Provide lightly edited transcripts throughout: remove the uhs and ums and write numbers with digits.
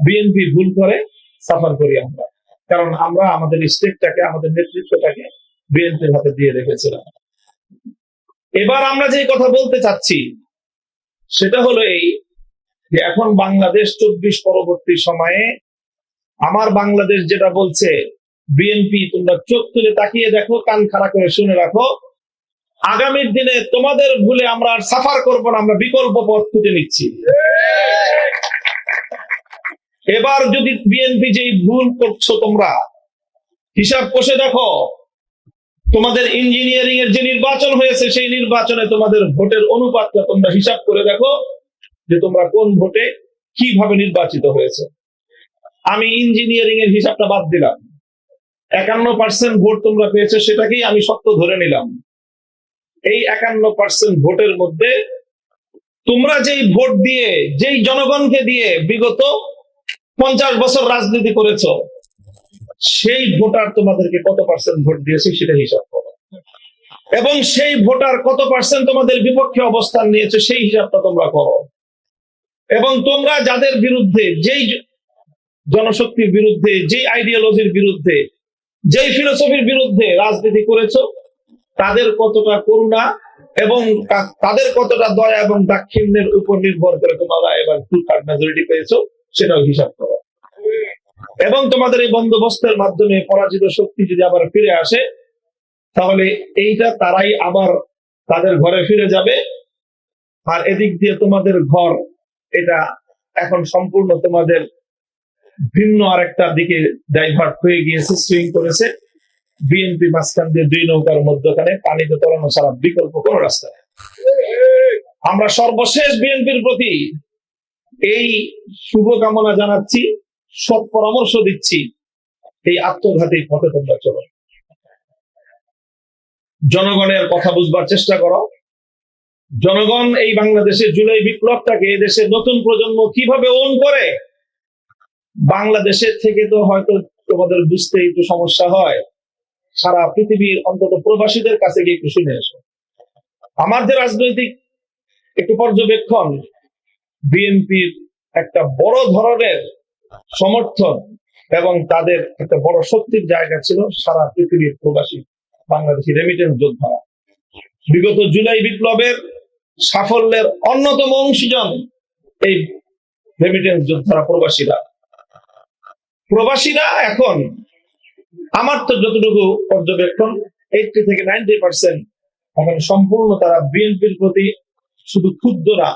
BNP ভুল করে suffer করি আমরা, কারণ আমরা আমাদের স্টেটটাকে, আমাদের নেতৃত্বটাকে বিএনপির হাতে দিয়ে রেখেছিলাম। এবার আমরা যে কথা বলতে চাচ্ছি সেটা হলো এই যে এখন বাংলাদেশ 24 পরবর্তী সময়ে আমার বাংলাদেশ যেটা বলছে, বিএনপি তোমরা চোখ তুলে তাকিয়ে দেখো, কান খাড়া করে শুনে রাখো, আগামীর দিনে তোমাদের ভুলে আমরা আর সাফার করব না, আমরা বিকল্প পথ খুঁজে নিচ্ছি। এবার যদি বিএনপি যেই ভুল করছো তোমরা হিসাব কষে দেখো, তোমাদের ইঞ্জিনিয়ারিং এর যে নির্বাচন হয়েছে সেই নির্বাচনে তোমাদের ভোটের অনুপাতটা তোমরা হিসাব করে দেখো যে তোমরা কোন ভোটে কিভাবে নির্বাচিত হয়েছে। আমি ইঞ্জিনিয়ারিং এর হিসাবটা বাদ দিলাম, 51% ভোট তোমরা পেয়েছো, সেটাকেই আমি সত্য ধরে নিলাম। এই 51% ভোটের মধ্যে তোমরা যেই ভোট দিয়ে, যেই জনগণকে দিয়ে বিগত 50 বছর রাজনীতি করেছো, সেই ভোটার তোমাদেরকে কত পার্সেন্ট ভোট দিয়েছে সেটা হিসাব করো, এবং সেই ভোটার কত পার্সেন্ট তোমাদের বিপক্ষে অবস্থান নিয়েছে সেই হিসাবটা তোমরা করো। এবং তোমরা যাদের বিরুদ্ধে, যেই জনশক্তির বিরুদ্ধে, যেই আইডিওলজির বিরুদ্ধে, যেই ফিলোসফির বিরুদ্ধে রাজনীতি করেছো, তাদের কতটা করুণা এবং তাদের কতটা দয়া এবং দাক্ষিণ্যের উপর নির্ভর করে তোমরা এবার ফুল কার্ড মেজরিটি পেয়েছো সেটাও হিসাব করো। এবং তোমাদের এই বন্দোবস্তের মাধ্যমে পরাজিত শক্তি যদি আবার ফিরে আসে, তাহলে এইটা তারাই আবার তাদের ঘরে ফিরে যাবে। আর এদিক দিয়ে তোমাদের ঘর, এটা এখন সম্পূর্ণ তোমাদের ভিন্ন আরেকটা দিকে ডাইভার্ট হয়ে গিয়েছে, সুইং করেছে। বিএনপি মাঝখান দিয়ে দুই নৌকার মধ্যখানে পানিতে তলানো ছাড়া বিকল্প কোন রাস্তা নেই। আমরা সর্বশেষ বিএনপির প্রতি এই শুভকামনা জানাচ্ছি, সৎ পরামর্শ দিচ্ছি, এই আত্মঘাতী পথে তোমরা চলো। জনগণের কথা বুঝবার চেষ্টা করো। জনগণ এই বাংলাদেশে জুলাই বিপ্লবটাকে, এদেশে নতুন প্রজন্ম কিভাবে ওন করে, বাংলাদেশের থেকে তো হয়তো তোমাদের বুঝতে একটু সমস্যা হয়, সারা পৃথিবীর অন্তত প্রবাসীদের কাছে গিয়ে একটু শুনে এসো। আমার যে রাজনৈতিক একটু পর্যবেক্ষণ, বিএনপির একটা বড় ধরনের সমর্থন এবং তাদের একটা বড় শক্তির জায়গা ছিল সারা পৃথিবীর প্রবাসী বাংলাদেশি রেমিটেন্স যোদ্ধারা। বিগত জুলাই বিপ্লবের সাফল্যের অন্যতম অংশীজন এই রেমিটেন্স যোদ্ধারা, প্রবাসীরা এখন আমার তো যতটুকু পর্যবেক্ষণ 80 থেকে 90% এখন সম্পূর্ণ তারা বিএনপির প্রতি শুধু ক্ষুদ্র না,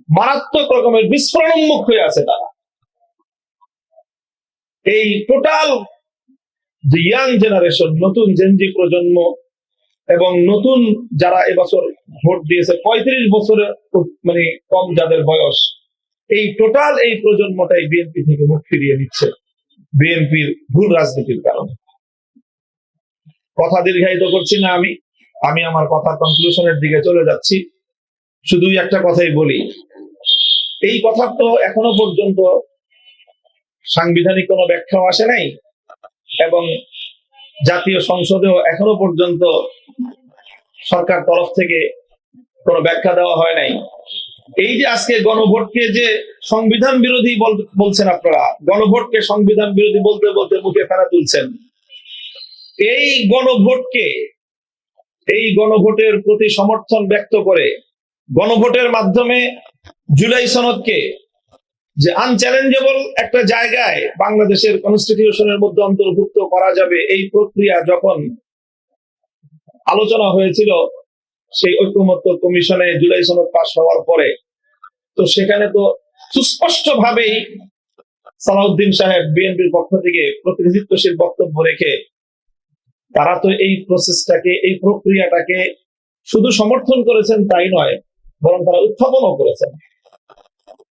মারাত্মক রকমের বিস্ফোরণোন্মুখ হয়ে আছে তারা। এই টোটাল যে ইয়াং জেনারেশন, নতুন জেনজি প্রজন্ম এবং নতুন যারা এবছর ভোট দিয়েছে 35 বছরের মানে কম যাদের বয়স, এই টোটাল এই প্রজন্মটাই বিএনপি থেকে মুখ ফিরিয়ে নিচ্ছে বিএনপির ভুল রাজনীতির কারণে। কথা দীর্ঘায়িত করছি না, আমি আমার কথা কনক্লুশনের দিকে চলে যাচ্ছি। শুধুই একটা কথাই বলি, এই কথা তো এখনো পর্যন্ত সাংবিধানিক কোনো ব্যাখ্যাও আসে নাই এবং জাতীয় সংসদেও এখনো পর্যন্ত সরকার তরফ থেকে কোনো ব্যাখ্যা দেওয়া হয় নাই। এই যে আজকে গণভোটকে যে সংবিধান বিরোধী বলছেন আপনারা, গণভোটকে সংবিধান বিরোধী বলতে বলতে মুখে ফেরা তুলছেন। এই গণভোটের প্রতি সমর্থন ব্যক্ত করে গণভোটের মাধ্যমে জুলাই সনদকে যে আনচ্যালেঞ্জেবল একটা জায়গায় বাংলাদেশের কনস্টিটিউশনের মধ্যে অন্তর্ভুক্ত করা যাবে, এই প্রক্রিয়া যখন আলোচনা হয়েছিল সেই ঐকমত্য কমিশনে জুলাই সনদ পাস হওয়ার পরে, তো সেখানে তো সুস্পষ্ট ভাবেই সালাউদ্দিন সাহেব বিএনপির পক্ষ থেকে প্রতিনিধিত্বশীল বক্তব্য রেখে তারা তো এই প্রসেসটাকে, এই প্রক্রিয়াটাকে শুধু সমর্থন করেছেন তাই নয়, বরং তারা উত্থাপনও করেছেন।